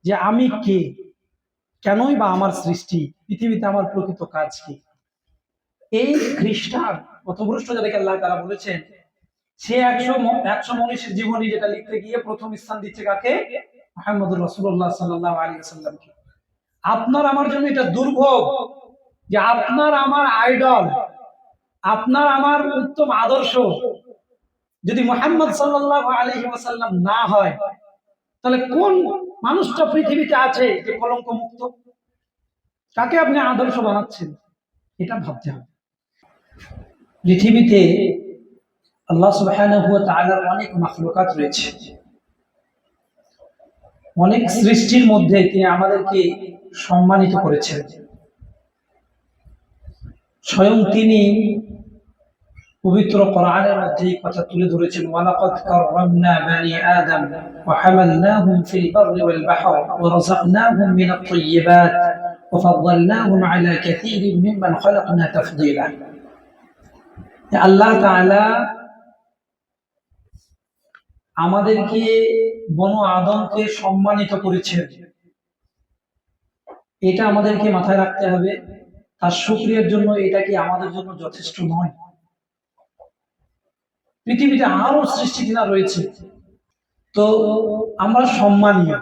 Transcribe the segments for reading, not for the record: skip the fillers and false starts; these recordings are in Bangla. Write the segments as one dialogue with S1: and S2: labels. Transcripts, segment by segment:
S1: যে আমি কে, কেনই বা আমার সৃষ্টি, পৃথিবীতে আমার প্রকৃত কাজ কি। এই খ্রিস্টান পথভ্রষ্ট যাদেরকে আল্লাহ তাআলা বলেছেন, সে একশো মনীষীর জীবনী যেটা লিখতে গিয়ে প্রথম স্থান দিচ্ছে কাকে? মুহাম্মদুর রাসূলুল্লাহ সাল্লাল্লাহু আলাইহি ওয়াসাল্লামকে। আপনার আমার জন্য এটা দুর্ভোগ যে আপনার আমার আইডল, আপনার আমার উত্তম আদর্শ যদি মুহাম্মদ সাল্লাল্লাহু আলাইহি ওয়াসাল্লাম না হয়, তাহলে কোন মানুষটা পৃথিবীতে আছে যে কলঙ্ক মুক্ত? কাকে আপনি আদর্শ বানাচ্ছেন? এটা ভাবতে হবে। পৃথিবীতে আল্লাহ সুবহানাহু ওয়া তাআলার অনেক মাখলুকাত রয়েছে, অনেক সৃষ্টির মধ্যে তিনি আমাদেরকে সম্মানিত করেছেন। স্বয়ং তিনি পবিত্র কোরআনের মধ্যে এই কথা তুলে ধরেছেন, ওয়ালাকাদ কাররামনা বানি আদম ওয়া হামালনাহুম ফিল বাররি ওয়াল বাহর ওয়া রাযাকনাহুম মিনাত তাইয়্যিবাত ওয়া ফাদ্দালনাহুম আলা কাসীরিন মিম্মান খালাকনা তাফদীলা। আল্লাহ তাআলা আমাদেরকে বনু আদমকে সম্মানিত করেছেন, এটা আমাদেরকে মাথায় রাখতে হবে। তার শুকরিয়ার জন্য এটা কি আমাদের জন্য যথেষ্ট নয়? পৃথিবীতে আরো সৃষ্টি কিনা রয়েছে, তো আমরা সম্মানীয়।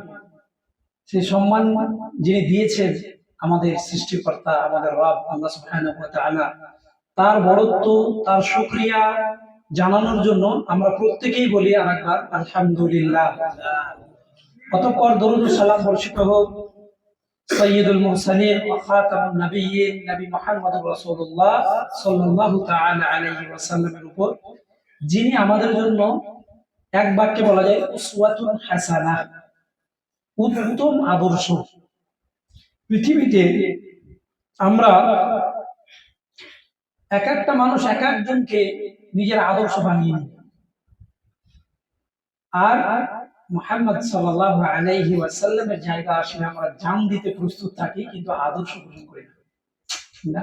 S1: সেই সম্মান যিনি দিয়েছেন আমাদের সৃষ্টিকর্তা, আমাদের রব আল্লাহ সুবহানাহু ওয়া তাআলা, তার বড়ত্ব, তার শুকরিয়া জানানোর জন্য আমরা প্রত্যেকেই বলি আরেকবার আলহামদুলিল্লাহ। অতঃপর দরুদ ও সালাম বর্ষিত হোক সাইয়্যিদুল মুরসালিন ওয়া খাতামুন নাবিয়্যিন নবী মুহাম্মদুর রাসূলুল্লাহ সাল্লাল্লাহু তাআলা আলাইহি ওয়াসাল্লামের উপর, যিনি আমাদের জন্য এক বাক্যে বলা যায় উসওয়াতুন হাসানাহ, উত্তম আদর্শ। পৃথিবীতে আমরা এক একটা মানুষ এক একজনকে নিজের আদর্শ বানিয়ে নিই, আর মুহাম্মদ সাল্লাল্লাহু আলাইহি ওয়াসাল্লামের জায়গা আসলে আমরা জান দিতে প্রস্তুত থাকি, কিন্তু আদর্শ গ্রহণ করি না।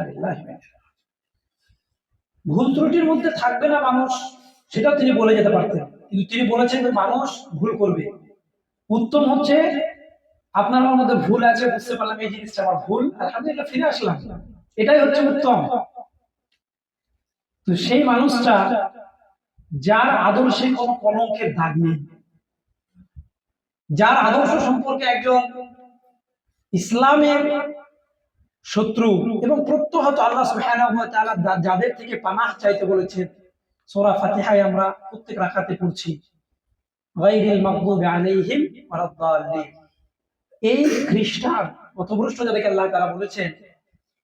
S1: ভুল ত্রুটির মধ্যে থাকবে না মানুষ, সেটাও তিনি বলে যেতে পারতেন, কিন্তু তিনি বলেছেন যে মানুষ ভুল করবে। উত্তম হচ্ছে আপনার আমার মধ্যে ভুল আছে, বুঝতে পারলাম এই জিনিসটা আমার ভুল, আলহামদুলিল্লাহ ফিরে আসলাম, এটাই হচ্ছে উত্তম। তো সেই মানুষটা যার আদর্শে কোনো কলঙ্কের দাগ নেই, যার আদর্শ সম্পর্কে একজন ইসলামের শত্রু এবং প্রত্যহত আল্লাহ সুবহানাহু ওয়া তাআলা যাদের থেকে পানাহ চাইতে বলেছেন, সূরা ফাতিহায় আমরা প্রত্যেক রাকাতে পড়ছি গায়রিল মাগদুবি আলাইহিম ওয়ালাদ-দাল্লিন। এই খ্রিস্টান পথভ্রষ্ট যাদেরকে আল্লাহ তাআলা বলেছেন,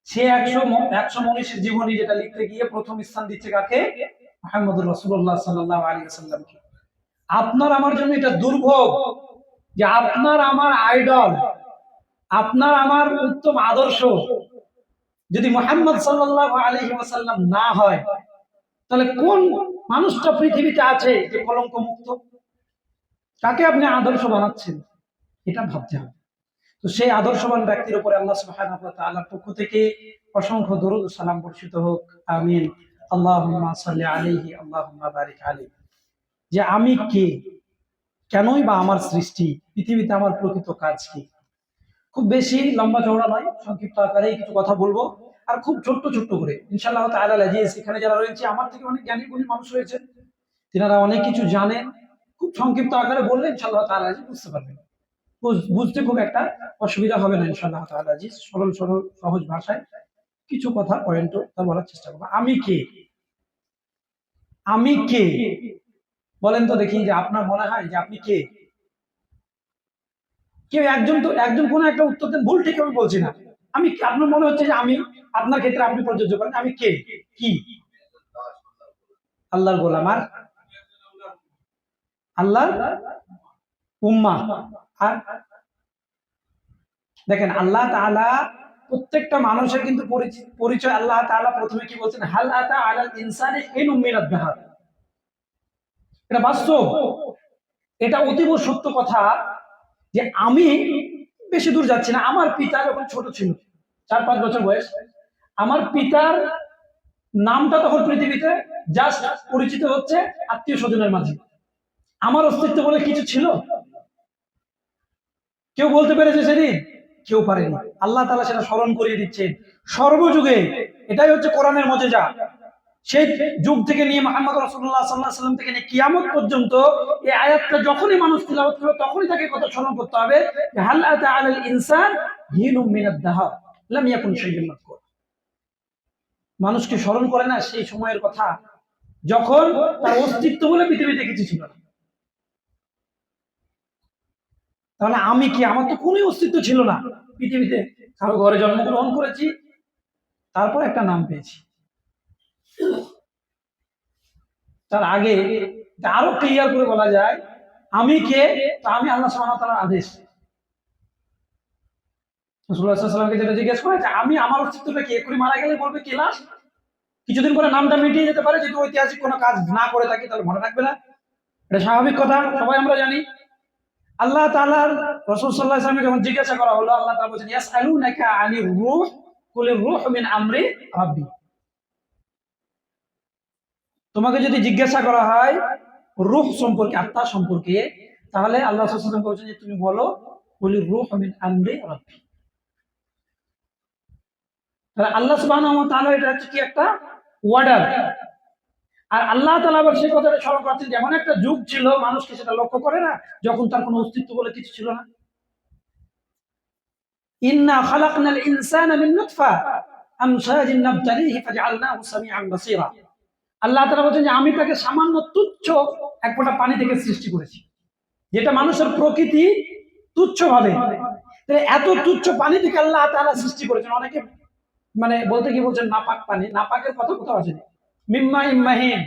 S1: সে একশো মনীষীর জীবনী যেটা লিখতে গিয়ে প্রথম স্থান দিচ্ছে কাকে? মুহাম্মদুর রাসূলুল্লাহ সাল্লাল্লাহু আলাইহি ওয়াসাল্লামকে। আপনার আমার জন্য এটা দুর্ভোগ যে আপনার আমার আইডল, আপনার আমার উত্তম আদর্শ যদি মুহাম্মদ সাল্লাল্লাহু আলাইহি ওয়াসাল্লাম না হয়, তাহলে কোন মানুষটা পৃথিবীতে আছে যে কলঙ্ক মুক্ত? কাকে আপনি আদর্শ বানাচ্ছেন? এটা ভাবতে হবে। তো সেই আদর্শবান ব্যক্তির উপরে আল্লাহ সুবহানাহু ওয়া তাআলার পক্ষ থেকে অসংখ্য দরুদ ও সালাম বর্ষিত হোক, আমিন। আল্লাহুম্মা সাল্লি আলাইহি, আল্লাহুম্মা বারিক আলাইহি। যে আমি কে, কেনই বা আমার সৃষ্টি, পৃথিবীতে আমার প্রকৃত কাজ কি। খুব বেশি লম্বা চওড়া নয়, সংক্ষিপ্ত আকারে কিছু কথা বলবো, আর খুব ছোট্ট ছোট্ট করে ইনশাআল্লাহ তাআলা আজিজ। এখানে যারা রয়েছে আমার থেকে অনেক জ্ঞানী গুণী মানুষ রয়েছে, তিনারা অনেক কিছু জানেন। খুব সংক্ষিপ্ত আকারে বললে ইনশাআল্লাহ তাআলা আজিজ বুঝতে পারবেন, বুঝতে খুব একটা অসুবিধা হবে না ইনশাআল্লাহ তাআলা আজিজ। সরল সরল সহজ ভাষায় কিছু কথা পয়েন্ট বলার চেষ্টা করবো। আমি কে? আমি কে বলেন তো দেখি, যে আপনার মনে হয় যে আপনি কে? কেউ একজন তো একজন কোনো একটা উত্তর দেন, ভুল ঠিক আমি বলছি না। আমি, আপনার মনে হচ্ছে যে আমি, আপনার ক্ষেত্রে আপনি প্রযোজ্য করেন, আমি কে? কি? আল্লাহর গোলাম। আর আল্লাহর উম্মাহ। আর দেখেন আল্লাহ তাআলা প্রত্যেকটা মানুষের কিন্তু পরিচয় আল্লাহ তাআলা প্রথমে কি বলছেন? হাল আতা আলাল ইনসানি হিনুম মিনাদ দাহর। এটা বাস্তব, এটা অতীব সত্য কথা যে আমি বেশি দূর যাচ্ছি না। আমার পিতা যখন ছোট ছিল, 4-5 বছর বয়স, আমার পিতার নামটা তখন পৃথিবীতে জাস্ট পরিচিত হচ্ছে আত্মীয় স্বজনের মাঝে। আমার অস্তিত্ব বলে কিছু ছিল? কেউ বলতে পেরেছে সেদিন? কেউ পারেনি। আল্লাহ তাআলা সেটা স্মরণ করিয়ে দিচ্ছেন সর্বযুগে। এটাই হচ্ছে কোরআনের মজেজা। সেই যুগ থেকে নিয়ে মুহাম্মদ রাসূলুল্লাহ সাল্লাল্লাহু আলাইহি ওয়াসাল্লাম থেকে নিয়ে কিয়ামত পর্যন্ত এই আয়াতটা যখনই মানুষ তিলাওয়াত করবে তখনই তাকে কথা স্মরণ করতে হবে যে হাল আতা আলাল ইনসান হিনুম মিনাদ দাহর লাম ইয়াকুন শাইউন মাযকুর। মানুষকে স্মরণ করে না সেই সময়ের কথা যখন তার অস্তিত্ব বলে পৃথিবীতে কিছু ছিল না। তাহলে আমি কি? আমার তো কোনো অস্তিত্ব ছিল না পৃথিবীতে। কারো ঘরে জন্মগ্রহণ করেছি, তারপর একটা নাম পেয়েছি। তার আগে আরো ক্লিয়ার করে বলা যায় আমি কে? তা আমি আল্লাহ সুবহানাহু ওয়া তাআলার আদেশ। রাসূলুল্লাহ সাল্লাল্লাহু আলাইহি ওয়াসাল্লামকে যেটা জিজ্ঞেস করা যে আমি আমার অস্তিত্বটা কি? এক্ষুনি মারা গেলে বলবে কি লাশ? কিছুদিন পরে নামটা মিটিয়ে যেতে পারে যদি ঐতিহাসিক কোনো কাজ না করে থাকি, তাহলে মনে রাখবে না। এটা স্বাভাবিক কথা, সবাই আমরা জানি। আল্লাহ তাআলার রাসূল সাল্লাল্লাহু আলাইহি ওয়াসাল্লামকে যখন জিজ্ঞাসা করা হলো, আল্লাহ তাআলা বলেছেন ইয়াসআলুনাকা আনির রূহ কুলির রূহ মিন আমরি রাব্বি। তোমাকে যদি জিজ্ঞাসা করা হয় রূহ সম্পর্কে, আত্মা সম্পর্কে, তাহলে আল্লাহ সাল্লাল্লাহু আলাইহি ওয়াসাল্লাম বলেছেন যে তুমি বলো কুলির রূহ মিন আমরি রাব্বি। তাহলে আল্লাহ সুবহানাহু ওয়া তাআলা এটা হচ্ছে কি একটা অর্ডার। আর আল্লাহ তাআলা আবার সেই কথাটা স্মরণ করছেন যে এমন একটা যুগ ছিল মানুষকে সেটা লক্ষ্য করে না, যখন তার কোনো অস্তিত্ব বলে কিছু ছিল না। ইন্না খালাকনাল ইনসানা মিন নুতফা আমশাজিন নাবতালিহি ফাজআলনাহু সামিআন বাসীরা। আল্লাহ তাআলা বলেন যে আমি তাকে সামান্য তুচ্ছ এক ফোঁটা পানি থেকে সৃষ্টি করেছি, যেটা মানুষের প্রকৃতি তুচ্ছ ভাবে। এত তুচ্ছ পানি থেকে আল্লাহ তাআলা সৃষ্টি করেছেন। অনেকে মানে বলতে কি বলছেন নাপাক পানি, নাপাকের কথা কোথাও আছে? মিম্মা ইম্মাহিন,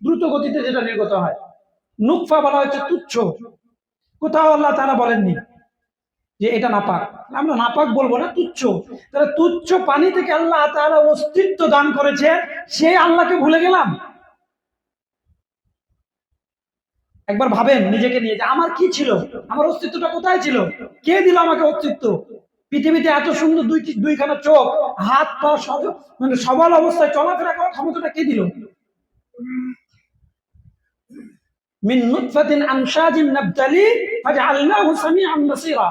S1: দ্রুত গতিতে যেটা নির্গত হয়। নুকফা বলা হচ্ছে তুচ্ছ, কোথাও আল্লাহ তাআলা বলেননি যে এটা নাপাক। আমরা নাপাক বলবো না, তুচ্ছ। তাহলে তুচ্ছ পানি থেকে আল্লাহ তাআলা অস্তিত্ব দান করেছে, সেই আল্লাহকে ভুলে গেলাম। একবার ভাবেন নিজেকে নিয়ে যে আমার কি ছিল, আমার অস্তিত্বটা কোথায় ছিল, কে দিল আমাকে অস্তিত্ব? পৃথিবীতে এত সুন্দর দুইখানা চোখ, হাত পা মানে সবল অবস্থায় চলাফেরা করার ক্ষমতাটা কে দিল? মিন নুতফাতিন আমশাজিন নাবতালি ফাজআলনাহু সামিআন বাসীরা।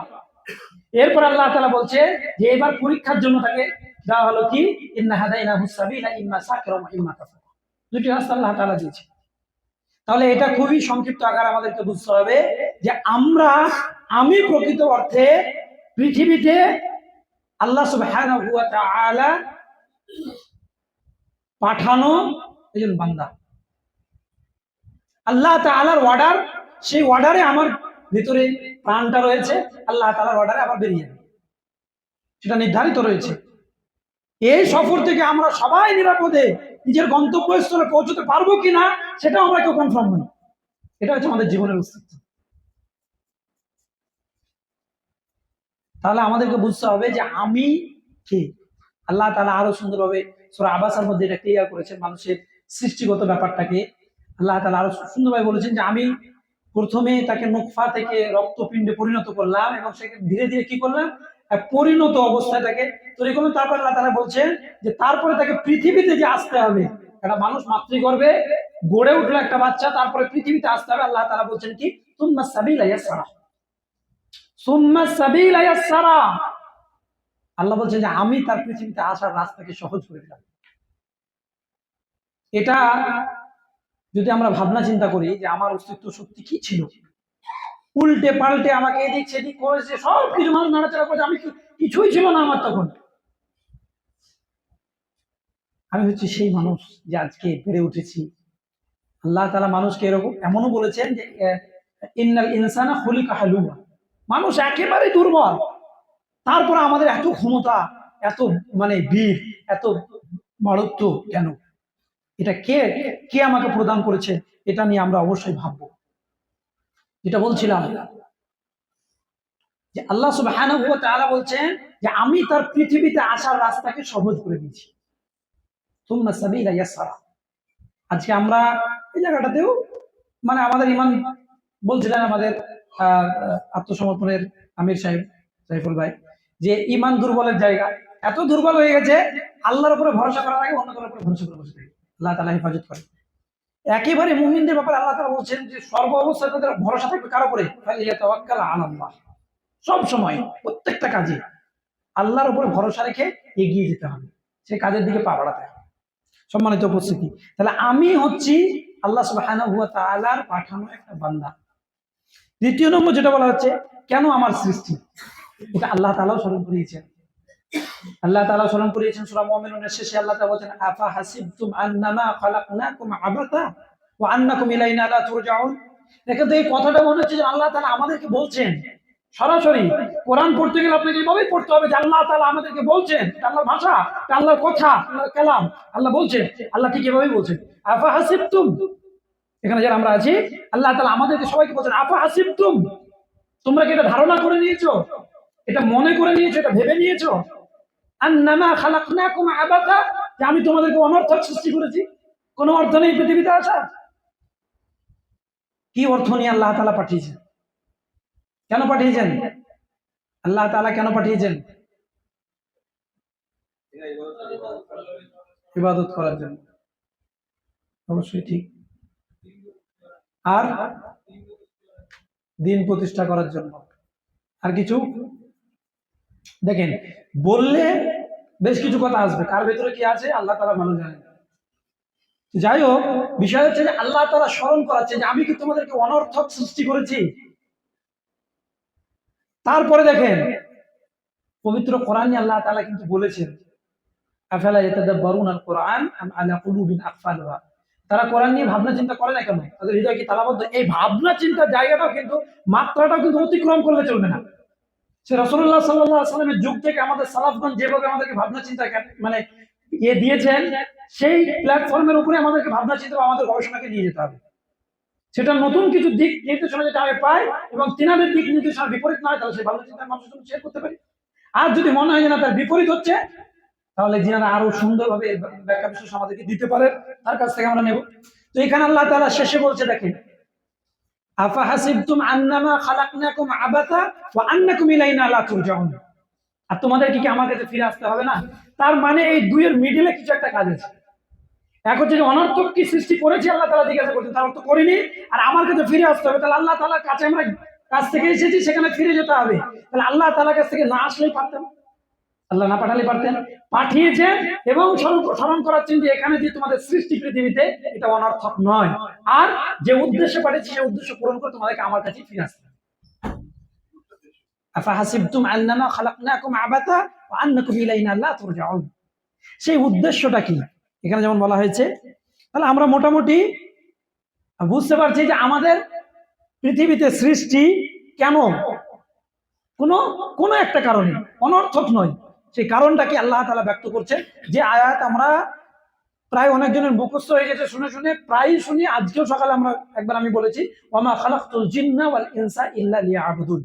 S1: এরপর আল্লাহ তাআলা বলছে যে এবার পরীক্ষার জন্য তাকে দেওয়া হলো কি ইন্না হাদাইনাহু সাবিলা ইম্মা শাকিরা ওয়া ইম্মা কাফুরা। দুটি রাস্তা আল্লাহ তাআলা দিয়েছে। তাহলে এটা খুবই সংক্ষিপ্ত আকারে আমাদেরকে বুঝতে হবে যে আমি প্রকৃত অর্থে পৃথিবীতে আল্লাহ সুবহানাহু ওয়া তাআলা পাঠানো একজন বান্দা। আল্লাহ তাআলার অর্ডার, সেই অর্ডারে আমার ভিতরে প্রাণটা রয়েছে, আল্লাহ তাআলার অর্ডারে আবার বেরিয়ে যাবে, সেটা নির্ধারিত রয়েছে। এই সফর থেকে আমরা সবাই নিরাপদে নিজের গন্তব্যস্থলে পৌঁছতে পারবো কিনা সেটাও আমরা কেউ কনফার্ম নই। এটা হচ্ছে আমাদের জীবনের অস্তিত্ব। তাহলে আমাদেরকে বুঝতে হবে যে আমি কে। আল্লাহ তাআলা আরো সুন্দরভাবে সূরা আবাসার মধ্যে এটা ক্লিয়ার করেছেন, মানুষের সৃষ্টিগত ব্যাপারটাকে। আল্লাহ তাআলা আরো সুন্দরভাবে বলেছেন যে আমি প্রথমে তাকে নুতফা থেকে রক্তপিণ্ডে পরিণত করলাম এবং সেকে ধীরে ধীরে কি করলাম, পরিণত অবস্থায় তাকে তৈরি করলাম। তারপর আল্লাহ তাআলা বলছেন যে তারপরে তাকে পৃথিবীতে যে আসতে হবে। একটা মানুষ মাতৃগর্ভে গড়ে উঠলো একটা বাচ্চা, তারপরে পৃথিবীতে আসতে হবে। আল্লাহ তাআলা বলছেন কি সুম্মা সাবিলা ইয়াসসারা, সুম্মা সাবিলা ইয়াসসারা। আল্লাহ বলছেন যে আমি তার পৃথিবীতে আসার রাস্তাকে সহজ করে দিলাম। এটা যদি আমরা ভাবনা চিন্তা করি যে আমার অস্তিত্ব সত্যি কি ছিল, উল্টে পাল্টে আমাকে এদিক সেদিক করেছে, সব কিছু মানুষ নাড়াচাড়া করেছে, আমি কিছুই ছিল না আমার তখন। আমি হচ্ছে সেই মানুষ যে আজকে বেড়ে উঠেছি। আল্লাহ তাআলা মানুষকে এরকম এমনও বলেছেন যে ইন্নাল ইনসানা খুলিকা হালুয়া, মানুষ একেবারে দুর্বল, তারপর আমাদের এত ক্ষমতা, এত মানে বীর, এত মারত্ব কেন? এটা কে কে আমাকে প্রদান করেছে? এটা নিয়ে আমরা অবশ্যই ভাববো। যেটা বলছিলাম যে আল্লাহ সুবহানাহু ওয়া তাআলা বলছেন যে আমি তার পৃথিবীতে আসার রাস্তাকে সহজ করে দিয়েছি। সুম্মা সাবিলা ইয়াসসারা। আজকে আমরা এই জায়গাটাতেও মানে আমাদের ইমান বলছিলেন আমাদের আত্মসমর্পণের আমির সাহেব সাইফুল ভাই যে ইমান দুর্বলের জায়গা, এত দুর্বল হয়ে গেছে আল্লাহর উপরে ভরসা করার আগে অন্য কারোর উপরে ভরসা করে বসে থাকে। আল্লাহ তাআলা হেফাজত করে। একেবারে মুমিনদের ব্যাপারে আল্লাহ তাআলা বলছেন যে সর্ব অবস্থায় তাদের ভরসা থাকবে কার উপরে? ফালিয়াতাওয়াক্কাল আলাল্লাহ, সব সময় প্রত্যেকটা কাজে আল্লাহর উপরে ভরসা রেখে এগিয়ে যেতে হবে, সে কাজের দিকে পা বাড়াতে হবে। সম্মানিত উপস্থিতি, তাহলে আমি হচ্ছি আল্লাহ সুবহানাহু ওয়া তাআলার পাঠানো একটা বান্দা। দ্বিতীয় নম্বর যেটা বলা হচ্ছে, কেন আমার সৃষ্টি, এটা আল্লাহ তাআলাও স্মরণ করিয়েছেন। আল্লাহ তাআলা স্মরণ করিয়েছেন সূরা মুমিনুনের শেষে আল্লাহ তাআলা বলেন, আফা হাসিবতুম আন্নামা খালাকনাকুম আবাতা ওয়া আন্নাকুম ইলাইনা লা তুরজাউন। দেখেন তো, এই কথাটা মনে হচ্ছে যে আল্লাহ তাআলা আমাদেরকে বলছেন সরাসরি। কোরআন পড়তে গেলে আপনাকে এইভাবেই পড়তে হবে যে আল্লাহ তাআলা আমাদেরকে বলছেন, এটা আল্লাহর ভাষা, এটা আল্লাহর কথা, আল্লাহর কালাম, আল্লাহ বলছেন। আল্লাহ ঠিক এভাবেই বলছেন, আফা হাসিবতুম। এখানে যারা আমরা আছি, আল্লাহ তাআলা আমাদেরকে সবাইকে বলছেন, আফা হাসিবতুম, তোমরা কি এটা ধারণা করে নিয়েছো, এটা মনে করে নিয়েছো, এটা ভেবে নিয়েছো আন্নামা খালাকনাকুম আবাতা, যে আমি তোমাদেরকে অনর্থক সৃষ্টি করেছি, কোনো অর্থ নেই পৃথিবীতে আসা? কি অর্থ নিয়ে আল্লাহ তাআলা পাঠিয়েছেন? কেন পাঠিয়েছেন আল্লাহ তাআলা, কেন পাঠিয়েছেন? ইবাদত করার জন্য, অবশ্যই ঠিক। আর দিন প্রতিষ্ঠা করার জন্য। আর কিছু? দেখেন, বললে বেশ কিছু কথা আসবে, কার ভেতরে কি আছে আল্লাহ তাআলা ভালো জানেন। যাই হোক, বিষয় হচ্ছে যে আল্লাহ তাআলা স্মরণ করাচ্ছে যে আমি কি তোমাদেরকে অনর্থক সৃষ্টি করেছি? তারপরে দেখেন, পবিত্র কোরআনে আল্লাহ তাআলা কিন্তু বলেছেন, আফালা ইয়াতাদাব্বারুনাল কুরআন আম আলা কুলুবিন আকফালুহা। তারা কোরআন নিয়ে ভাবনা চিন্তা করে না কেন? তাদের হৃদয় কি তালাবদ্ধ? এই ভাবনা চিন্তার জায়গাটাও কিন্তু, মাত্রাটাও কিন্তু অতিক্রম করলে চলবে না। সে রাসূলুল্লাহ সাল্লাল্লাহু আলাইহি ওয়াসাল্লামের যুগ থেকে আমাদের সালাফগণ যেভাবে আমাদেরকে ভাবনা চিন্তা মানে দিয়েছেন, সেই প্ল্যাটফর্মের উপরে আমাদেরকে ভাবনা চিন্তা বা আমাদের গবেষণাকে নিয়ে যেতে হবে। সেটা নতুন কিছু দিক নির্দেশনা যেটা আমি পাই এবং তিনাদের দিক নির্দেশনা বিপরীত নয়, তাহলে সেই ভাবনা চিন্তা মানুষের সঙ্গে শেয়ার করতে পারি। আর যদি মনে হয় যে না, তার বিপরীত হচ্ছে, তাহলে যিনারা আরো সুন্দরভাবে ব্যাখ্যা বিশ্লেষণ আমাদেরকে দিতে পারে, তার কাছ থেকে আমরা নেব। তো এখানে আল্লাহ তাআলা শেষে বলছে, দেখেন, আফা হাসিবতুম আন্নামা খালাকনাকুম আবাতা ওয়া আন্নাকুম ইলাইনা লা তুরজাউন। আর তোমাদেরকে কি আমার কাছে ফিরে আসতে হবে না? তার মানে এই দুইয়ের মিডিলে কিছু একটা কাজ আছে। এক হচ্ছে যে অনর্থক কি সৃষ্টি করেছি, আল্লাহ তাআলা জিজ্ঞাসা করছেন, তার অর্থ করিনি, আর আমার কাছে ফিরে আসতে হবে। তাহলে আল্লাহ তাআলার কাছে আমরা কাছ থেকে এসেছি, সেখানে ফিরে যেতে হবে। তাহলে আল্লাহ তাআলার কাছ থেকে না আসলেই পারতেন, আল্লাহ না পাঠালে পারতেন। পাঠিয়েছেন এবং স্মরণ করাচ্ছেন যে এখানে যে তোমাদের সৃষ্টি পৃথিবীতে, এটা অনর্থক নয়, আর যে উদ্দেশ্যে পাঠিয়েছি সেই উদ্দেশ্য পূরণ করে তোমাদেরকে আমার কাছে ফিরে আসতে হবে। আফা হাসিবতুম আন্নামা খালাকনাকুম আবাতা ওয়া আন্নাকুম ইলাইনা লা তুরজাউন। সেই উদ্দেশ্যটা কি এখানে যেমন বলা হয়েছে, তাহলে আমরা মোটামুটি বুঝতে পারছি যে আমাদের পৃথিবীতে সৃষ্টি কেন, কোনো একটা কারণে, অনর্থক নয়। সেই কারণটা কি আল্লাহ তাআলা ব্যক্ত করছে, যে আয়াত আমরা প্রায় অনেকজনের মুখস্থ হয়ে গেছে, শুনে শুনে প্রায়ই শুনি। আজকেও সকালে আমরা একবার আমি বলেছি, ওয়ামা খালাকতুল জিন্না ওয়াল ইনসা ইল্লা লিয়াবুদুন।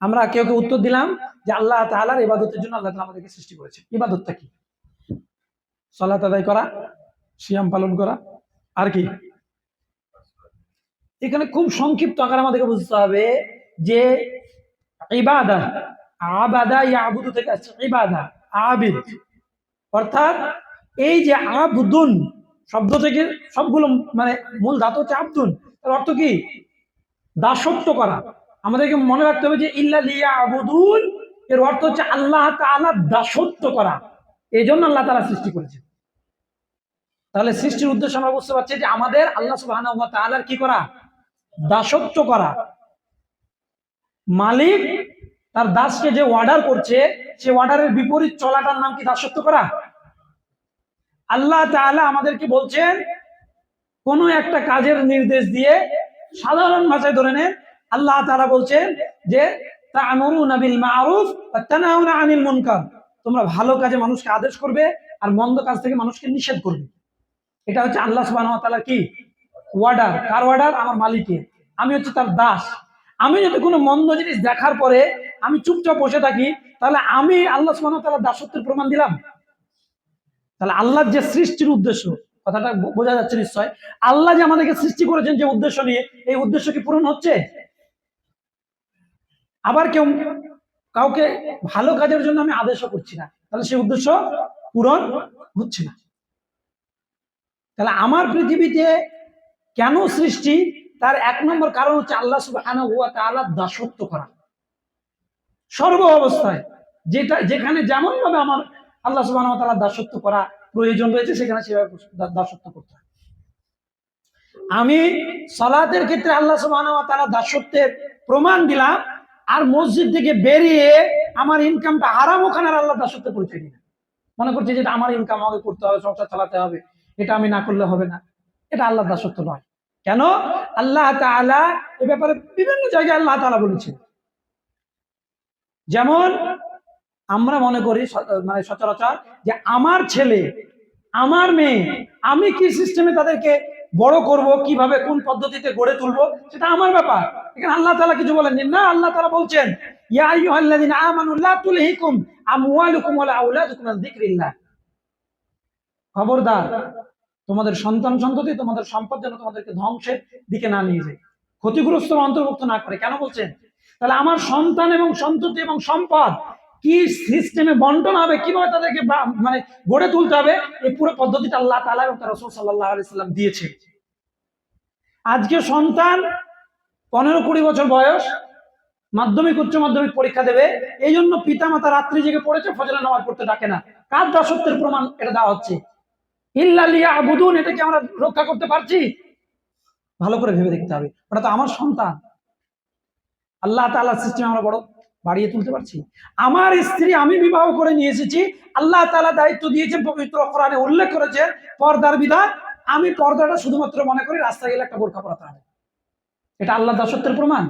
S1: আমরা কেউ কেউ উত্তর দিলাম যে আল্লাহ তাআলার ইবাদতের জন্য আল্লাহ তাআলা আমাদেরকে সৃষ্টি করেছে। ইবাদতটা কি? সালাত আদায় করা, সিয়াম পালন করা, আর কি? এখানে খুব সংক্ষিপ্ত আকারে আমাদেরকে বুঝতে হবে যে ইবাদা, আবাদা ইয়াবুদু থেকে আসছে ইবাদা, আবিদ, অর্থাৎ এই যে আবদুন শব্দ থেকে সবগুলো মানে মূল ধাতু হচ্ছে আবদুন, তার অর্থ কি? দাসত্ব করা। আমাদেরকে মনে রাখতে হবে যে ইল্লা লিয়াবুদুন এর অর্থ হচ্ছে আল্লাহ তাআলার দাসত্ব করা। এই জন্য আল্লাহ তাআলা সৃষ্টি করেছেন। তাহলে সৃষ্টির উদ্দেশ্য আমরা বুঝতে পারছি যে আমাদের আল্লাহ সুবহানাহু ওয়া তাআলার কি করা? দাসত্ব করা। মালিক তার দাসকে যে অর্ডার করছে, সে অর্ডারের বিপরীত চলাটার নাম কি দাসত্ব করা? আল্লাহ তাআলা আমাদেরকে বলছেন, কোন একটা কাজের নির্দেশ দিয়ে, সাধারণ ভাষায় ধরে নেন, আল্লাহ তাআলা বলছেন যে তা'মুরুনা বিল মা'রুফ ওয়া তানহাউনা আনিল মুনকার, তোমরা ভালো কাজে মানুষকে আদেশ করবে আর মন্দ কাজ থেকে মানুষকে নিষেধ করবে। এটা হচ্ছে আল্লাহ সুবহানাহু ওয়া তাআলার কি অর্ডার। কার অর্ডার? আমার মালিকের। আমি হচ্ছে তার দাস। আমি যদি কোনো মন্দ জিনিস দেখার পরে আমি চুপচাপ বসে থাকি, তাহলে আমি আল্লাহ সুবহানাহু ওয়া তাআলার দাসত্বের প্রমাণ দিলাম। তাহলে আল্লাহর যে সৃষ্টির উদ্দেশ্য, কথাটা বোঝা যাচ্ছে নিশ্চয়। আল্লাহ যে আমাদেরকে সৃষ্টি করেছেন যে উদ্দেশ্য নিয়ে, এই উদ্দেশ্য কি পূরণ হচ্ছে? আবার কাউকে ভালো কাজের জন্য আমি আদেশও করছি না, তাহলে সেই উদ্দেশ্য পূরণ হচ্ছে না। তাহলে আমার পৃথিবীতে কেন সৃষ্টি, তার 1 নম্বর কারণ হচ্ছে আল্লাহ সুবহানাহু ওয়া তাআলা দাসত্ব করা। সর্ব অবস্থায় যেখানে যেমন ভাবে আমার আল্লাহ সুবহানাহু ওয়া তাআলা দাসত্ব করা প্রয়োজন রয়েছে, সেখানে সেভাবে দাসত্ব করতে হয়। আমি সালাতের ক্ষেত্রে আল্লাহ সুবহানাহু ওয়া তাআলা দাসত্বের প্রমাণ দিলাম, আর মসজিদ থেকে বেরিয়ে আমার ইনকামটা হারাম, ওখানে আল্লাহ দাসত্বের পরিচয় দিলাম। মনে করছি যে আমার ইনকাম আমাকে করতে হবে, সংসার চালাতে হবে, এটা আমি না করলে হবে না, এটা আল্লাহ দাসত্ব নয়। কেন? আল্লাহ তাআলা এ ব্যাপারে বিভিন্ন জায়গায় আল্লাহ তাআলা বলেছেন। যেমন আমরা মনে করি মানে সচরাচর যে আমার ছেলে আমার মেয়ে, আমি কি সিস্টেমে তাদেরকে বড় করব, কিভাবে কোন পদ্ধতিতে গড়ে তুলবো, সেটা আমার ব্যাপার। এখানে আল্লাহ তাআলা কিছু বলেননি। না, আল্লাহ তাআলা বলছেন ইয়া আইয়ুহাল্লাযীনা আমানু লা তুলহিকুম আমওয়ালুকুম ওয়ালা আওলাদুকুম আন যিকরিল্লাহ। খবরদার, তোমাদের সন্তান সন্ততি, তোমাদের সম্পদ যেন তোমাদেরকে ধ্বংসের দিকে না নিয়ে যায়, ক্ষতিগ্রস্ত অন্তর্ভুক্ত না করে। কেন বলছেন? তাহলে আমার সন্তান এবং সন্ততি এবং সম্পদ কি সিস্টেমে বন্টন হবে, কিভাবে তাদেরকে মানে গড়ে তুলতে হবে, এই পুরো পদ্ধতিটা আল্লাহ তাআলা এবং তার রাসূল সাল্লাল্লাহু আলাইহি সাল্লাম দিয়েছে। আজকে সন্তান 15-20 বছর বয়স, মাধ্যমিক উচ্চ মাধ্যমিক পরীক্ষা দেবে, এই জন্য পিতা মাতা রাত্রি জেগে পড়েছে, ফজরের নামাজ পড়তে ডাকে না। কার দাসত্বের প্রমাণ এটা দেওয়া হচ্ছে? ইল্লা লিয়াবুদুন। এটা কি আমরা রক্ষা করতে পারছি? ভালো করে ভেবে দেখতে হবে। ওটা তো আমার সন্তান। আল্লাহ তাআলার সিস্টেম আমরা বড় বাড়িয়ে তুলতে পারছি? আমার স্ত্রী আমি বিবাহ করে নিয়ে এসেছি, আল্লাহ তাআলা দায়িত্ব দিয়েছেন, পবিত্র কোরআনে উল্লেখ করেছেন পর্দার বিধান। আমি পর্দাটা শুধুমাত্র মনে করি রাস্তায় গেলে একটা বোরকা পরাতে হবে, এটা আল্লাহ দাসত্বের প্রমাণ?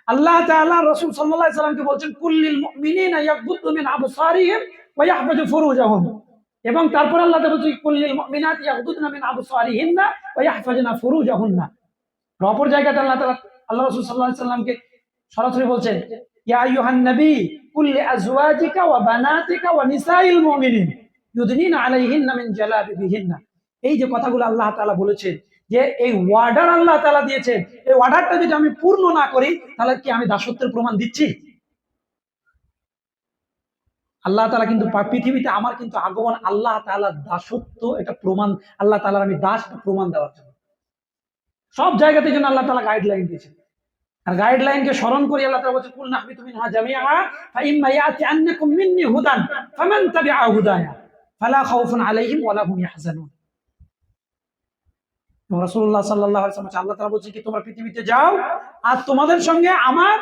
S1: আল্লাহ তাআলা রাসূল সাল্লাল্লাহু আলাইহি সাল্লামকে বলছেন কুল্লিল মুমিনিনা ইয়াগুদ্দু মিন আবসারিহিম ওয়া ইয়াহফাযু ফুরুজাহুম, এবং তারপর আল্লাহ তাআলা বলছেন কুল্লিল মুমিনাতি ইয়াগুদ্দুনা মিন আবসারিহিন্না ওয়া ইয়াহফাযুনা ফুরুজাহুন্না। অপর জায়গাতে আল্লাহ রাসূল সাল্লাল্লাহু আলাইহি সাল্লামকে সরাসরি বলছেন ইয়া আইয়ুহান নবী কুল লিআজওয়াজিকা ওয়া বানাতিকা ওয়া নিসাইল মুমিনিন ইউদনিনা আলাইহিন্না মিন জালাবিবিহিন্না। এই যে কথাগুলো আল্লাহ তাআলা বলেছেন, যে এই ওয়ার্ডার আল্লাহ তাআলা দিয়েছেন, এই ওয়ার্ডারটা যদি আমি পূর্ণ না করি, তাহলে কি আমি দাসত্বের প্রমাণ দিচ্ছি? আল্লাহ তাআলা কিন্তু পৃথিবীতে আমার কিন্তু আগমন আল্লাহ তাআলার দাসত্ব, এটা প্রমাণ, আল্লাহ তাআলার আমি দাস প্রমাণ দেওয়ার জন্য। সব জায়গাতে যেন আল্লাহ তাআলা গাইডলাইন দিয়েছেন, আর গাইডলাইনকে স্মরণ করি আল্লাহ তাআলা বলেছেন কুল নাহবিতু মিনহা জামিআ ফাইম্মা ইয়াতি আন্নাকুম মিন্নি হুদান ফামান তাবিআ হুদায়া ফালা খাউফুন আলাইহিম ওয়ালা হুম ইয়াহজানুন। রাসূলুল্লাহ সাল্লাল্লাহু আলাইহি ওয়াসাল্লাম, আল্লাহ তাআলা বলছেন কি তোমরা পৃথিবীতে যাও, আর তোমাদের সঙ্গে আমার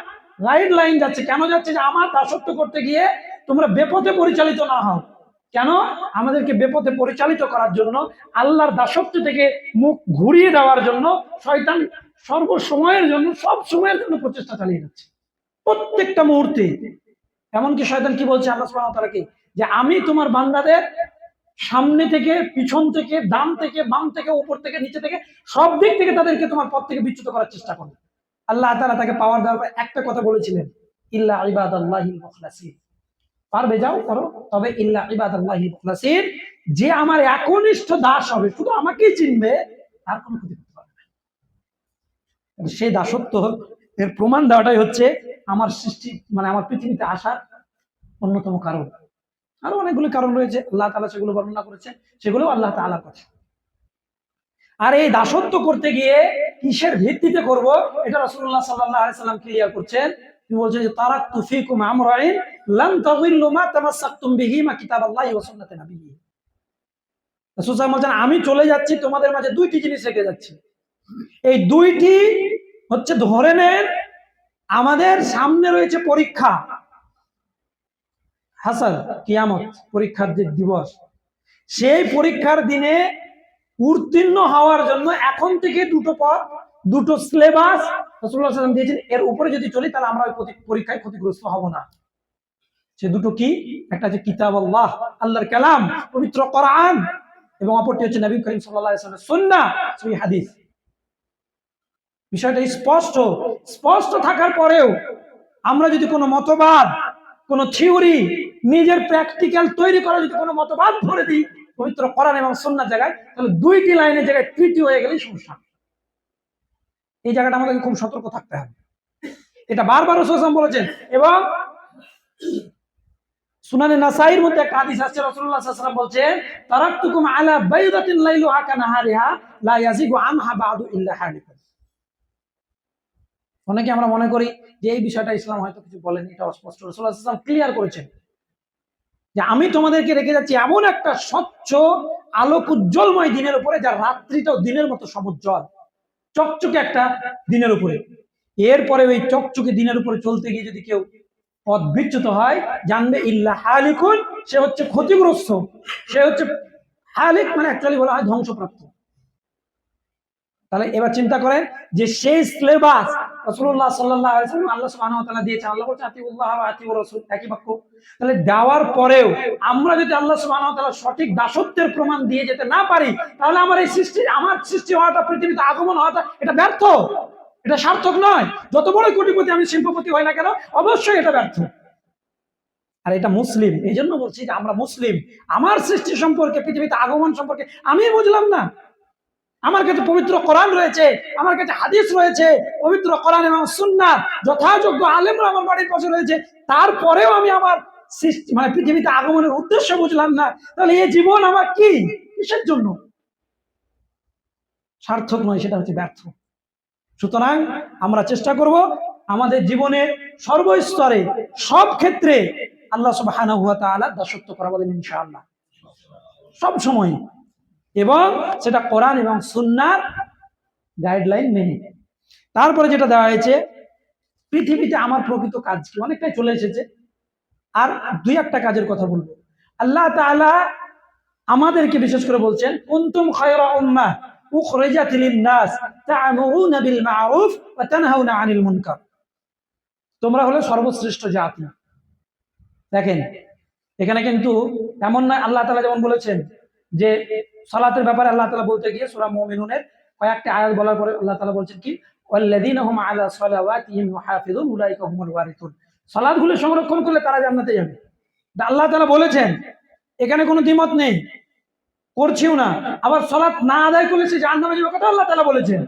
S1: গাইডলাইন যাচ্ছে। কেন যাচ্ছে? যে আমার দাসত্ব করতে গিয়ে তোমরা বেপথে পরিচালিত না হও। কেন? আমাদেরকে বেপথে পরিচালিত করার জন্য, আল্লাহর দাসত্ব থেকে মুখ ঘুরিয়ে দেওয়ার জন্য শয়তান সর্বসময়ের জন্য, সব সময়ের জন্য প্রচেষ্টা চালিয়ে যাচ্ছে, প্রত্যেকটা মুহূর্তে। এমনকি শয়তান কি বলছে আল্লাহ সুবহানাহু ওয়া তাআলাকে, যে আমি তোমার বান্দাদের সামনে থেকে, পিছন থেকে, ডান থেকে, বাম থেকে, উপর থেকে, নিচে থেকে, সব দিক থেকে তাদেরকে তোমার পথ থেকে বিচ্যুত করার চেষ্টা করো। আল্লাহ তাআলা তাকে পাওয়ার দেওয়ার পর একটা কথা বলেছিলেন, ইল্লা ইবাদাল্লাহিল মুখলাসিন। পারবে যাও করো, তবে ইল্লা ইবাদাল্লাহিল মুখলাসিন, যে আমার একনিষ্ঠ দাস হবে, শুধু আমাকেই চিনবে, আর কোনো ক্ষতি করতে পারবে না। সেই দাসত্ব এর প্রমাণ দেওয়াটাই হচ্ছে আমার সৃষ্টি, মানে আমার পৃথিবীতে আসার অন্যতম কারণ। আরো অনেকগুলো কারণ রয়েছে, আল্লাহ তাআলা সেগুলো বর্ণনা করেছেন, সেগুলো আল্লাহ তাআলার কথা। আর এই দাসত্ব করতে গিয়ে কিসের ভিত্তিতে করব, এটা রাসূলুল্লাহ সাল্লাল্লাহু আলাইহি সাল্লাম ক্লিয়ার করছেন। তিনি বলছেন যে তারাকতু ফীকুম আমরাইন লান তাযিল্লু মা তামাসসাকতুম বিহিমা কিতাবাল্লাহি ওয়া সুন্নাতি নাবিয়্যি। রাসূল সাল্লাল্লাহু আলাইহি ওয়াসাল্লাম, আমি চলে যাচ্ছি, তোমাদের মাঝে দুইটি জিনিস রেখে যাচ্ছি। এই দুইটি হচ্ছে, ধরে নেন আমাদের সামনে রয়েছে পরীক্ষা, হাসার কিয়ামত, পরীক্ষার যে দিবস, সেই পরীক্ষার দিনে উত্তীর্ণ হওয়ার জন্য এখন থেকে দুটো সিলেবাস রাসূলুল্লাহ সাল্লাল্লাহু আলাইহি ওয়াসাল্লাম দিয়েছেন। এর উপরে যদি চলি তাহলে আমরা ওই পরীক্ষায় ক্ষতিগ্রস্ত হব না। সে দুটো কি? একটা হচ্ছে কিতাবুল্লাহ, আল্লাহর কালাম, পবিত্র কোরআন, এবং অপরটি হচ্ছে নবী করিম সাল্লাল্লাহু আলাইহি ওয়াসাল্লামের সুন্নাহ, সহিহ হাদিস। বিষয়টা স্পষ্ট থাকার পরেও আমরা যদি কোনো মতবাদ, কোনো থিওরি, নিজের প্র্যাকটিক্যাল তৈরি করা যদি কোনো মতবাদ ধরে দিই পবিত্র কোরআন এবং সুন্নাহর জায়গায়, তাহলে দুইটি লাইনের জায়গায় তৃতীয় হয়ে গেলেই সমস্যা। এই জায়গাটা আমাদেরকে খুব সতর্ক থাকতে হবে। এটা বারবার রাসূল সাল্লাল্লাহু আলাইহি ওয়াসাল্লাম বলেছেন, এবং সুনানে নাসাইর মধ্যে একটা হাদিস আছে, রাসূলুল্লাহ সাল্লাল্লাহু আলাইহি ওয়াসাল্লাম বলছেন তারাকতুকুম আলা বাইদাতিন লাইলুহা কানাহারিহা লা ইয়াজিগু আনহা বাদু ইল্লা হালিকুন। অনেকে আমরা মনে করি যে এই বিষয়টা ইসলাম হয়তো কিছু বলেনি, এটা অস্পষ্ট। রাসূলুল্লাহ সাল্লাল্লাহু আলাইহি ওয়াসাল্লাম ক্লিয়ার করেছেন যে আমি তোমাদেরকে রেখে যাচ্ছি এমন একটা স্বচ্ছ আলোক উজ্জ্বলময় দিনের উপরে, যার রাত্রিটাও দিনের মতো সমুজ্জ্বল, চকচকে একটা দিনের উপরে। এরপরে ওই চকচকে দিনের উপরে চলতে গিয়ে যদি কেউ পথ বিচ্যুত হয়, জানবে ইল্লা হালিকুন, সে হচ্ছে ক্ষতিগ্রস্ত, সে হচ্ছে হালিক, মানে অ্যাকচুয়ালি বলা হয় ধ্বংসপ্রাপ্ত। তাহলে এবার চিন্তা করেন যে সেই সিলেবাস রাসূলুল্লাহ সাল্লাল্লাহু আলাইহি ওয়াসাল্লাম আল্লাহ সুবহানাহু ওয়া তাআলা দিয়েছেন। আল্লাহ বলছেন আতিউল্লাহ ওয়া আতিউর রাসূল, একই বাক্য। তাহলে দেওয়ার পরেও আমরা যদি আল্লাহ সুবহানাহু ওয়া তাআলার সঠিক দাসত্বের প্রমাণ দিয়ে যেতে না পারি, তাহলে আমার এই সৃষ্টি, আমার সৃষ্টি হওয়াটা, পৃথিবীতে আগমন হওয়াটা, এটা ব্যর্থ, এটা সার্থক নয়। যত বড় কোটিপতি আমি, শিল্পপতি হই না কেন, অবশ্যই এটা ব্যর্থ। আর এটা মুসলিম, এই জন্য বলছি যে আমরা মুসলিম। আমার সৃষ্টি সম্পর্কে, পৃথিবীতে আগমন সম্পর্কে আমি বুঝলাম না, আমার কাছে পবিত্র কোরআন রয়েছে, আমার কাছে হাদিস রয়েছে, পবিত্র কোরআন এবং সুন্নাহ যথাযোগ্য আলেমরা আমার বাড়ির পাশে রয়েছে, তারপরেও আমি আমার সৃষ্টি মানে পৃথিবীতে আগমনের উদ্দেশ্য বুঝলাম না, তাহলে এই জীবন আমার কি, কিসের জন্য? সার্থক নয়, সেটা হচ্ছে ব্যর্থ। সুতরাং আমরা চেষ্টা করব আমাদের জীবনের সর্বস্তরে, সব ক্ষেত্রে আল্লাহ সুবহানাহু ওয়া তাআলা দাসত্ব করা, বলেন ইনশাআল্লাহ, সব সময়, এবং সেটা কোরআন এবং সুন্নাহর গাইডলাইন মেনে। তারপরে যেটা দেওয়া হয়েছে, পৃথিবীতে আমার প্রকৃত কাজ কি, অনেকটাই চলে এসেছে, আর দুই একটা কাজের কথা বলবো। আল্লাহ তাআলা আমাদেরকে বিশেষ করে বলছেন কুনতুম খায়রা উম্মাহ উখরিজাত লিন-নাস তা'মুরুনা বিল মা'রুফ ওয়া তানহাউনা আনিল মুনকার, তোমরা হলো সর্বশ্রেষ্ঠ জাতি। দেখেন এখানে কিন্তু এমন না, আল্লাহ তাআলা যেমন বলেছেন যে সালাতের ব্যাপারে আল্লাহ তাআলা বলতে গিয়ে সূরা মুমিনুনের কয়েকটি আয়াত বলার পরে আল্লাহ তাআলা বলছেন কি, ওয়াল্লাযীনা হুম আলা সালাওয়াতিহিম ইউহাফিজুন উলাইকা হুমুল ওয়ারিসুন, সালাতগুলো সংরক্ষণ করলে তারা জান্নাতে যাবে। আল্লাহ তাআলা বলেছেন, এখানে কোনো দ্বিমত নেই, করছিও না। আবার সালাত না আদায় করলে সে জাহান্নামে যাবে, কথা আল্লাহ তাআলা বলেছেন।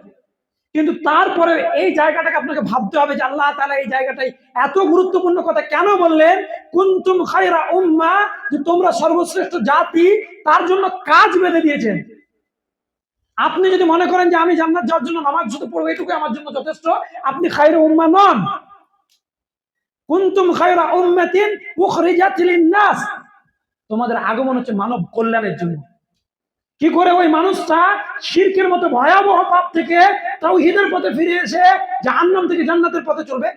S1: কিন্তু তারপরে এই জায়গাটাকে আপনাকে ভাবতে হবে যে আল্লাহ তাআলা এই জায়গাটাই এত গুরুত্বপূর্ণ কথা কেন বললেন, কুনতুম খায়রা উম্মাহ, যে তোমরা সর্বশ্রেষ্ঠ জাতি, তার জন্য কাজ বেঁধে দিয়েছেন। আপনি যদি মনে করেন যে আমি জান্নাত যাওয়ার জন্য নামাজ শুধু পড়বো, এটুকু আমার জন্য যথেষ্ট, আপনি খায়রা উম্মাহ নন। কুনতুম খায়রা উম্মাতিন উখরিজাত লিন-নাস, তোমাদের আগমন হচ্ছে মানব কল্যাণের জন্য। কি করে ওই মানুষটা শিরকের মতো ভয়াবহ পাপ থেকে তাওহীদের পথে ফিরে এসে জাহান্নাম থেকে জান্নাতের পথে চলবে,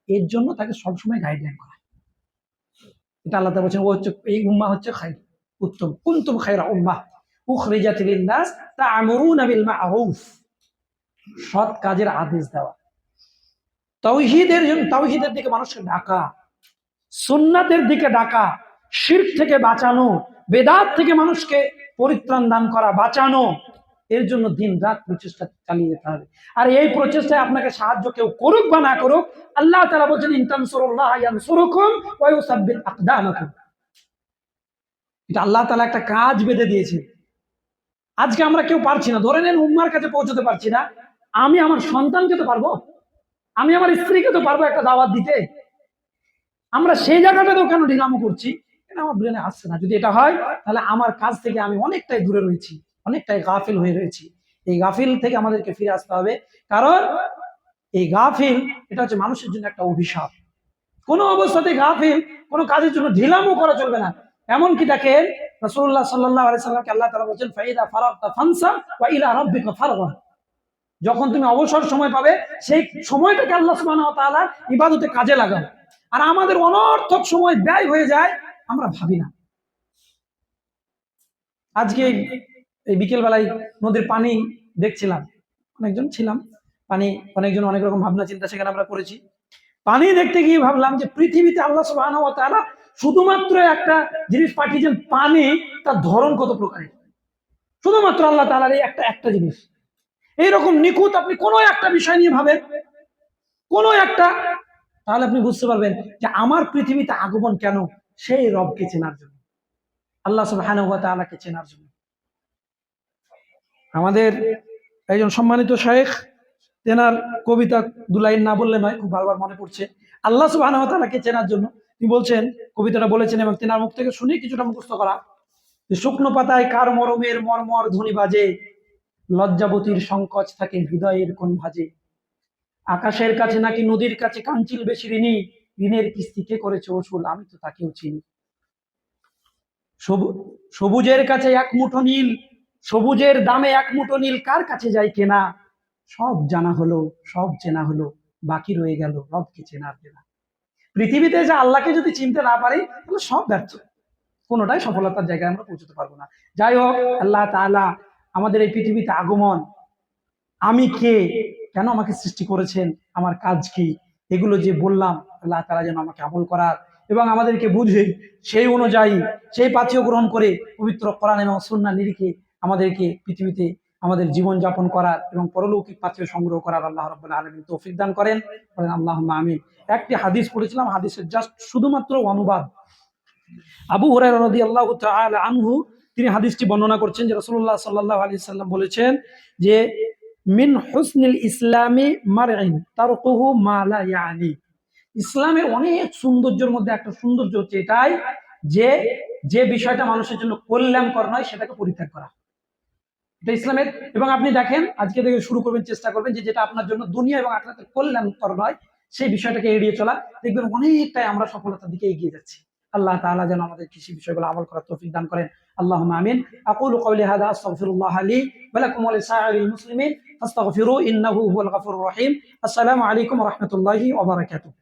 S1: এর জন্য তাকে সবসময় গাইডলাইন করা। এটা আল্লাহ তাআলা বলেছেন, ও হচ্ছে এই উম্মাহ হচ্ছে খায়র, উত্তম। কুনতুম খায়রা উম্মাহ উখরিজাত লিন-নাস তা'মুরুনা বিল মা'রুফ, সৎ কাজের আদেশ দেওয়া, তাওহীদের দিকে মানুষকে ডাকা, সুন্নাতের দিকে ডাকা, শিরক থেকে বাঁচানো, বেদাত থেকে মানুষকে পরিত্রাণ দান করা, বাঁচানো, এর জন্য দিন রাত প্রচেষ্টা চালিয়ে যেতে হবে। আর এই প্রচেষ্টায় আপনাকে সাহায্য কেউ করুক বা না করুক, আল্লাহ তাআলা বলেছেন ইন তানসুরুল্লাহ ইয়ানসুরুকুম ওয়া ইউসাব্বিত আকদামাকুম। এটা আল্লাহ তাআলা একটা কাজ বেঁধে দিয়েছে। আজকে আমরা কেউ পারছি না, ধরে নেন উম্মার কাছে পৌঁছতে পারছি না, আমি আমার সন্তানকে তো পারবো, আমি আমার স্ত্রীকে তো পারবো একটা দাওয়াত দিতে। আমরা সেই জায়গাটাতেও কেন ঢিলামো করছি, এটা আমার ব্রেনে আসছে না। যদি এটা হয়, তাহলে আমার কাজ থেকে আমি অনেকটাই দূরে রয়েছি, অনেকটাই গাফিল হয়ে রয়েছি। এই গাফিল থেকে আমাদেরকে ফিরে আসতে হবে, কারণ এই গাফিল, এটা হচ্ছে মানুষের জন্য একটা অভিশাপ। কোনো অবস্থাতে গাফিল কোনো কাজের জন্য ঢিলামো করা চলবে না। এমনকি দেখেন রাসূলুল্লাহ সাল্লাল্লাহু আলাইহি সাল্লামকে আল্লাহ তাআলা বলেছেন ফাইদা ফারাগতা ফানসাব ওয়া ইলা রাব্বিকা ফারগাব, যখন তুমি অবসর সময় পাবে, সেই সময়টাকে আল্লাহ সুবহানাহু ওয়া তাআলা ইবাদতে কাজে লাগাও। আর আমাদের অনর্থক সময় ব্যয় হয়ে যায়, আমরা ভাবি না। আজকে এই বিকেল বেলায় নদীর পানি দেখছিলাম, অনেকজন ছিলাম, পানি অনেকজন অনেক রকম ভাবনা চিন্তা সেখানে আমরা করেছি। পানি দেখতে গিয়ে ভাবলাম যে পৃথিবীতে আল্লাহ সুবহানাহু ওয়া তাআলা শুধুমাত্র একটা জিনিস পাঠিয়েছেন, পানি, তার ধরন কত প্রকারের, শুধুমাত্র আল্লাহ তাআলার এই একটা জিনিস। এইরকম নিখুঁত আপনি কোনো একটা বিষয় নিয়ে ভাবেন, কোনো একটা, তাহলে আপনি বুঝতে পারবেন যে আমার পৃথিবীতে আগমন কেন, সেই রবকে চেনার জন্য, আল্লাহ সুবহানাহু ওয়া তাআলাকে চেনার জন্য। আমাদের একজন সম্মানিত শায়েখ, তেনার কবিতা দু লাইন না বললে নয়, খুব বারবার মনে পড়ছে, আল্লাহ সুবহানাহু ওয়া তাআলাকে চেনার জন্য তিনি বলছেন, কবিতাটা বলেছেন এবং তেনার মুখ থেকে শুনে কিছুটা মুখস্থ করা, যে শুকনো পাতায় কার মরমের মর্মর ধ্বনি বাজে, লজ্জাবতীর সংকোচ থাকে হৃদয়ের কোন ভাজে, আকাশের কাছে নাকি নদীর কাছে কাঞ্চিল বেশি ঋণী, ঋণের কিস্তি কে করেছে ওসুল, আমি তো তাকেও চিনি। সবুজের কাছে এক মুঠো নীল, সবুজের দামে এক মুঠো নীল কার কাছে যাই কেনা, সব জানা হলো, সব চেনা হলো, বাকি রয়ে গেল রবকে চেনার দেনা। পৃথিবীতে যে আল্লাহকে যদি চিনতে না পারি তাহলে সব ব্যর্থ, কোনোটাই সফলতার জায়গায় আমরা পৌঁছতে পারবো না। যাই হোক, আল্লাহ তাআলা আমাদের এই পৃথিবীতে আগমন, আমি কে, কেন আমাকে সৃষ্টি করেছেন, আমার কাজ কি, এগুলো যে বললাম, আল্লাহ তাআলা যেন আমাকে আমল করার এবং আমাদেরকে বুঝে সেই অনুযায়ী সেই পাথেয় গ্রহণ করে পবিত্র কোরআন এবং সুন্নাহ নিরিখে আমাদেরকে পৃথিবীতে আমাদের জীবন যাপন করার এবং পরলৌকিক পাথেয় সংগ্রহ করার আল্লাহ রাব্বুল আলামিন তৌফিক দান করেন। বলেন আল্লাহুম্মা আমিন। একটি হাদিস পড়েছিলাম, হাদিসের জাস্ট শুধুমাত্র অনুবাদ। আবু হুরায়রা রাদিয়াল্লাহু তাআলা আনহু তিনি হাদিসটি বর্ণনা করছেন যে রাসূলুল্লাহ সাল্লাল্লাহু আলাইহি সাল্লাম বলেছেন যে মিন হুসনিল ইসলামি মারইন তারকুহু মা লা ইয়ানি। ইসলামের অনেক সৌন্দর্যের মধ্যে একটা সৌন্দর্য হচ্ছে এটাই যে যে বিষয়টা মানুষের জন্য কল্যাণকর নয় সেটাকে পরিত্যাগ করা, এটা ইসলামের। এবং আপনি দেখেন আজকে থেকে শুরু করবেন, চেষ্টা করবেন যে যেটা আপনার জন্য দুনিয়া এবং আখিরাতে কল্যাণকর নয় সেই বিষয়টাকে এড়িয়ে চলা, দেখবেন অনেকটাই আমরা সফলতার দিকে এগিয়ে যাচ্ছি। আল্লাহ তাআলা যেন আমাদের কৃষি বিষয়গুলো আমল করার তৌফিক দান করেন। আল্লাহুম্মা আমিন। আকুলু কওলি হাযা আস্তাগফিরুল্লাহ লি ওয়া লাকুম ওয়া লিসাইরিল মুসলিমিন ফাস্তাগফিরু ইন্নাহু হুয়াল গফুরুর রহিম। আসসালামু আলাইকুম ওয়া রাহমাতুল্লাহি ওয়া বারাকাতুহু।